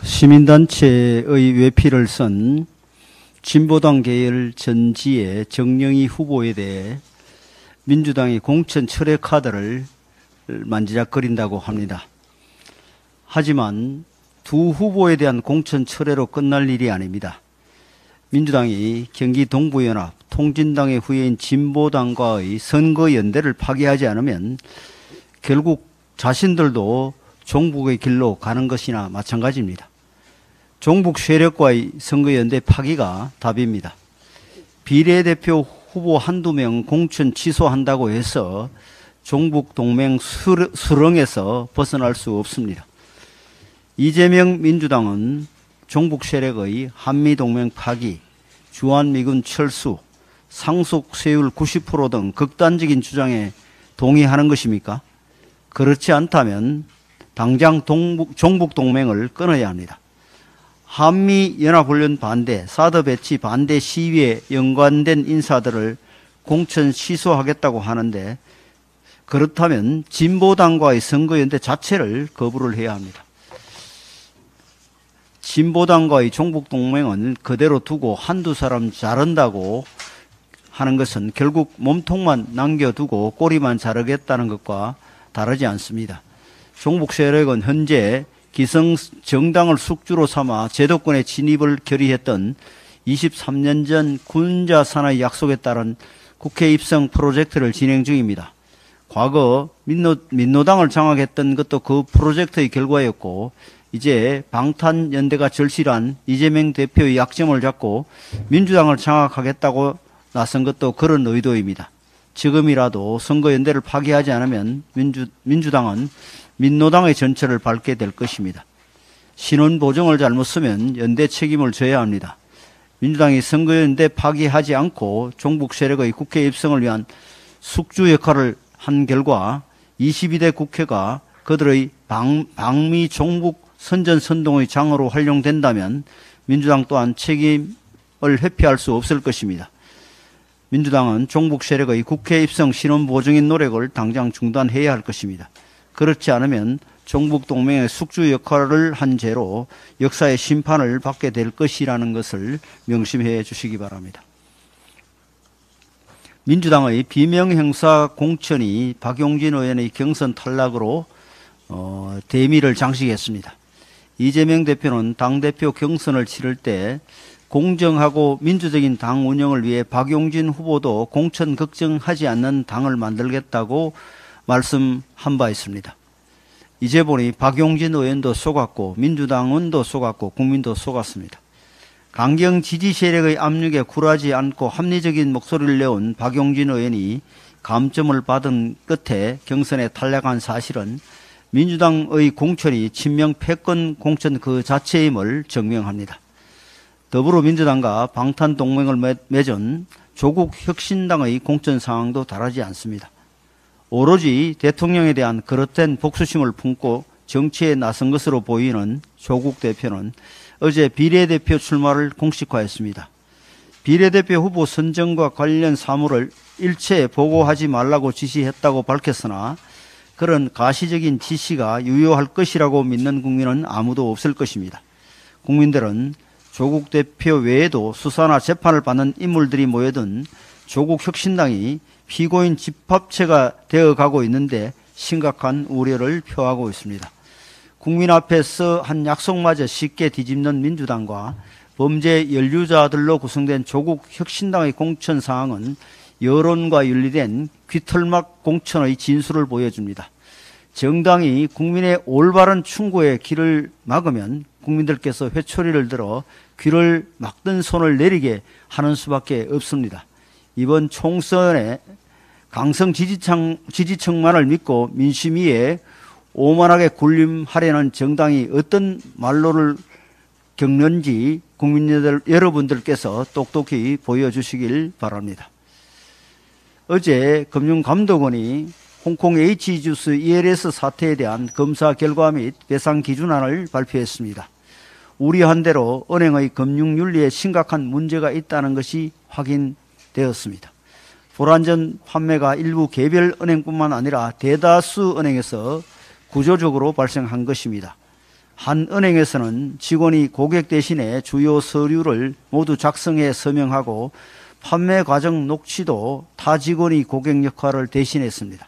시민단체의 외피를 쓴 진보당 계열 전지의 정영희 후보에 대해 민주당이 공천 철회 카드를 만지작거린다고 합니다. 하지만 두 후보에 대한 공천 철회로 끝날 일이 아닙니다. 민주당이 경기 동부연합, 통진당의 후예인 진보당과의 선거연대를 파기하지 않으면 결국 자신들도 종북의 길로 가는 것이나 마찬가지입니다. 종북 세력과의 선거연대 파기가 답입니다. 비례대표 후보 한두 명 공천 취소한다고 해서 종북 동맹 수렁에서 벗어날 수 없습니다. 이재명 민주당은 종북 세력의 한미동맹 파기, 주한미군 철수, 상속 세율 90% 등 극단적인 주장에 동의하는 것입니까? 그렇지 않다면 당장 종북 동맹을 끊어야 합니다. 한미연합훈련 반대, 사드 배치 반대 시위에 연관된 인사들을 공천 취소하겠다고 하는데, 그렇다면 진보당과의 선거연대 자체를 거부를 해야 합니다. 진보당과의 종북동맹은 그대로 두고 한두 사람 자른다고 하는 것은 결국 몸통만 남겨두고 꼬리만 자르겠다는 것과 다르지 않습니다. 종북 세력은 현재 기성 정당을 숙주로 삼아 제도권에 진입을 결의했던 23년 전 군자 산하의 약속에 따른 국회 입성 프로젝트를 진행 중입니다. 과거 민노당을 장악했던 것도 그 프로젝트의 결과였고, 이제 방탄연대가 절실한 이재명 대표의 약점을 잡고 민주당을 장악하겠다고 나선 것도 그런 의도입니다. 지금이라도 선거연대를 파기하지 않으면 민주당은 민노당의 전철을 밟게 될 것입니다. 신원보증을 잘못 쓰면 연대 책임을 져야 합니다. 민주당이 선거연대 파기하지 않고 종북 세력의 국회 입성을 위한 숙주 역할을 한 결과 22대 국회가 그들의 방미 종북 선전선동의 장으로 활용된다면 민주당 또한 책임을 회피할 수 없을 것입니다. 민주당은 종북 세력의 국회 입성 신원보증인 노력을 당장 중단해야 할 것입니다. 그렇지 않으면 종북 동맹의 숙주 역할을 한 죄로 역사의 심판을 받게 될 것이라는 것을 명심해 주시기 바랍니다. 민주당의 비명행사 공천이 박용진 의원의 경선 탈락으로 대미를 장식했습니다. 이재명 대표는 당대표 경선을 치를 때 공정하고 민주적인 당 운영을 위해 박용진 후보도 공천 걱정하지 않는 당을 만들겠다고 말씀한 바 있습니다. 이제 보니 박용진 의원도 속았고 민주당원도 속았고 국민도 속았습니다. 강경 지지 세력의 압력에 굴하지 않고 합리적인 목소리를 내온 박용진 의원이 감점을 받은 끝에 경선에 탈락한 사실은 민주당의 공천이 친명 패권 공천 그 자체임을 증명합니다. 더불어민주당과 방탄동맹을 맺은 조국혁신당의 공천 상황도 다르지 않습니다. 오로지 대통령에 대한 그릇된 복수심을 품고 정치에 나선 것으로 보이는 조국 대표는 어제 비례대표 출마를 공식화했습니다. 비례대표 후보 선정과 관련 사무를 일체 보고하지 말라고 지시했다고 밝혔으나 그런 가시적인 지시가 유효할 것이라고 믿는 국민은 아무도 없을 것입니다. 국민들은 조국 대표 외에도 수사나 재판을 받는 인물들이 모여든 조국 혁신당이 피고인 집합체가 되어가고 있는데 심각한 우려를 표하고 있습니다. 국민 앞에서 한 약속마저 쉽게 뒤집는 민주당과 범죄 연루자들로 구성된 조국 혁신당의 공천 상황은 여론과 윤리된 귀털막 공천의 진수를 보여줍니다. 정당이 국민의 올바른 충고에 길을 막으면 국민들께서 회초리를 들어 귀를 막던 손을 내리게 하는 수밖에 없습니다. 이번 총선에 강성 지지층만을 믿고 민심 위에 오만하게 군림하려는 정당이 어떤 말로를 겪는지 국민 여러분들께서 똑똑히 보여주시길 바랍니다. 어제 금융감독원이 홍콩 H주스 ELS 사태에 대한 검사 결과 및 배상 기준안을 발표했습니다. 우려한 대로 은행의 금융윤리에 심각한 문제가 있다는 것이 확인되었습니다. 불안전 판매가 일부 개별 은행뿐만 아니라 대다수 은행에서 구조적으로 발생한 것입니다. 한 은행에서는 직원이 고객 대신에 주요 서류를 모두 작성해 서명하고 판매 과정 녹취도 타 직원이 고객 역할을 대신했습니다.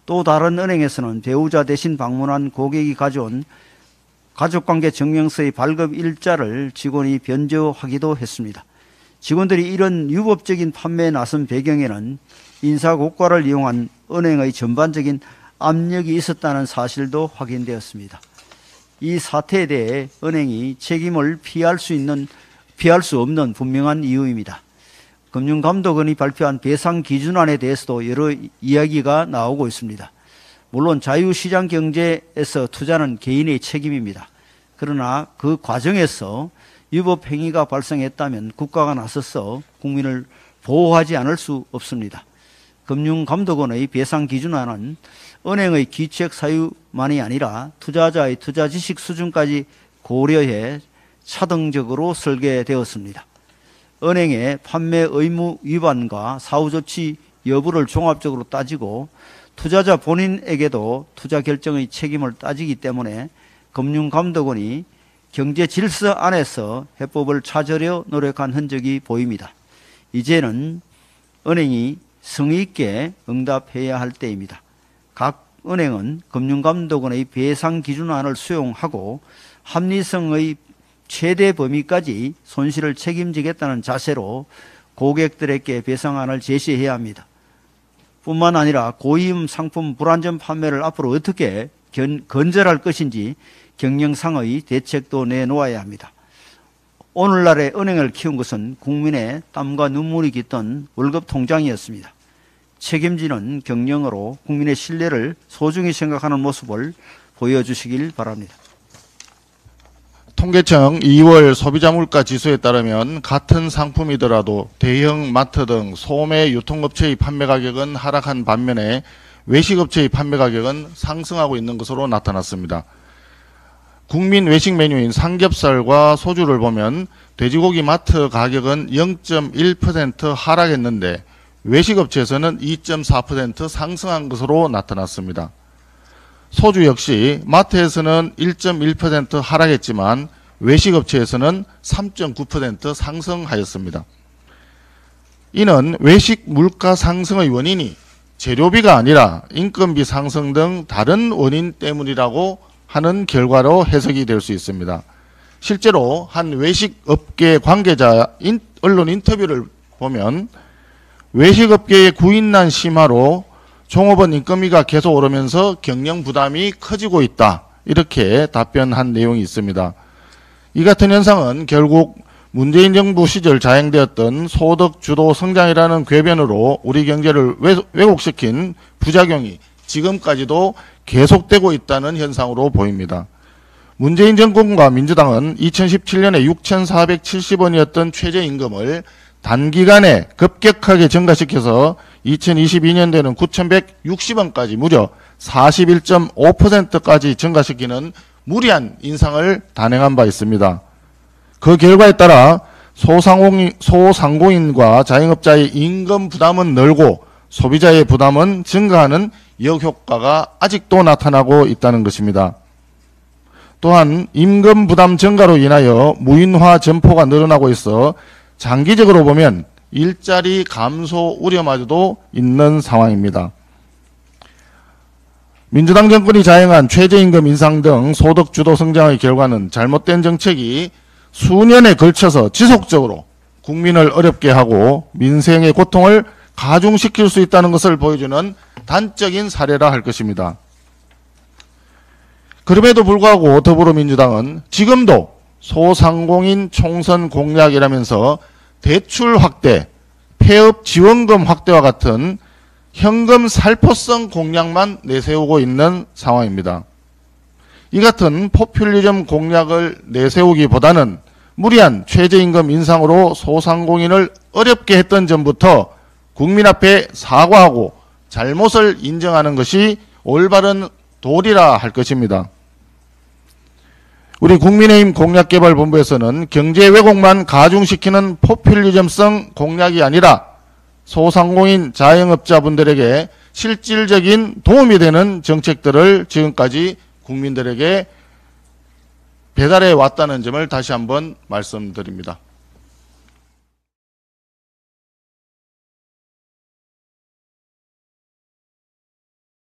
또 다른 은행에서는 배우자 대신 방문한 고객이 가져온 가족관계 증명서의 발급 일자를 직원이 변조하기도 했습니다. 직원들이 이런 유법적인 판매에 나선 배경에는 인사고과를 이용한 은행의 전반적인 압력이 있었다는 사실도 확인되었습니다. 이 사태에 대해 은행이 책임을 피할 수 없는 분명한 이유입니다. 금융감독원이 발표한 배상 기준안에 대해서도 여러 이야기가 나오고 있습니다. 물론 자유시장 경제에서 투자는 개인의 책임입니다. 그러나 그 과정에서 위법 행위가 발생했다면 국가가 나서서 국민을 보호하지 않을 수 없습니다. 금융감독원의 배상 기준안은 은행의 기책 사유만이 아니라 투자자의 투자 지식 수준까지 고려해 차등적으로 설계되었습니다. 은행의 판매 의무 위반과 사후조치 여부를 종합적으로 따지고 투자자 본인에게도 투자 결정의 책임을 따지기 때문에 금융감독원이 경제 질서 안에서 해법을 찾으려 노력한 흔적이 보입니다. 이제는 은행이 성의 있게 응답해야 할 때입니다. 각 은행은 금융감독원의 배상 기준안을 수용하고 합리성의 최대 범위까지 손실을 책임지겠다는 자세로 고객들에게 배상안을 제시해야 합니다. 뿐만 아니라 고위험 상품 불안전 판매를 앞으로 어떻게 건절할 것인지 경영상의 대책도 내놓아야 합니다. 오늘날의 은행을 키운 것은 국민의 땀과 눈물이 깃든 월급 통장이었습니다. 책임지는 경영으로 국민의 신뢰를 소중히 생각하는 모습을 보여주시길 바랍니다. 통계청 2월 소비자 물가 지수에 따르면 같은 상품이더라도 대형 마트 등 소매 유통업체의 판매 가격은 하락한 반면에 외식업체의 판매 가격은 상승하고 있는 것으로 나타났습니다. 국민 외식 메뉴인 삼겹살과 소주를 보면 돼지고기 마트 가격은 0.1% 하락했는데 외식업체에서는 2.4% 상승한 것으로 나타났습니다. 소주 역시 마트에서는 1.1% 하락했지만 외식업체에서는 3.9% 상승하였습니다. 이는 외식 물가 상승의 원인이 재료비가 아니라 인건비 상승 등 다른 원인 때문이라고 하는 결과로 해석이 될 수 있습니다. 실제로 한 외식업계 관계자 언론 인터뷰를 보면 외식업계의 구인난 심화로 종업원 인건비가 계속 오르면서 경영 부담이 커지고 있다. 이렇게 답변한 내용이 있습니다. 이 같은 현상은 결국 문재인 정부 시절 자행되었던 소득 주도 성장이라는 궤변으로 우리 경제를 왜곡시킨 부작용이 지금까지도 계속되고 있다는 현상으로 보입니다. 문재인 정권과 민주당은 2017년에 6,470원이었던 최저임금을 단기간에 급격하게 증가시켜서 2022년도에는 9,160원까지 무려 41.5%까지 증가시키는 무리한 인상을 단행한 바 있습니다. 그 결과에 따라 소상공인과 자영업자의 임금 부담은 늘고 소비자의 부담은 증가하는 역효과가 아직도 나타나고 있다는 것입니다. 또한 임금 부담 증가로 인하여 무인화 점포가 늘어나고 있어 장기적으로 보면 일자리 감소 우려마저도 있는 상황입니다. 민주당 정권이 자행한 최저임금 인상 등 소득 주도 성장의 결과는 잘못된 정책이 수년에 걸쳐서 지속적으로 국민을 어렵게 하고 민생의 고통을 가중시킬 수 있다는 것을 보여주는 단적인 사례라 할 것입니다. 그럼에도 불구하고 더불어민주당은 지금도 소상공인 총선 공약이라면서 대출 확대, 폐업 지원금 확대와 같은 현금 살포성 공약만 내세우고 있는 상황입니다. 이 같은 포퓰리즘 공약을 내세우기보다는 무리한 최저임금 인상으로 소상공인을 어렵게 했던 점부터 국민 앞에 사과하고 잘못을 인정하는 것이 올바른 도리라 할 것입니다. 우리 국민의힘 공약개발본부에서는 경제 왜곡만 가중시키는 포퓰리즘성 공약이 아니라 소상공인 자영업자분들에게 실질적인 도움이 되는 정책들을 지금까지 국민들에게 배달해 왔다는 점을 다시 한번 말씀드립니다.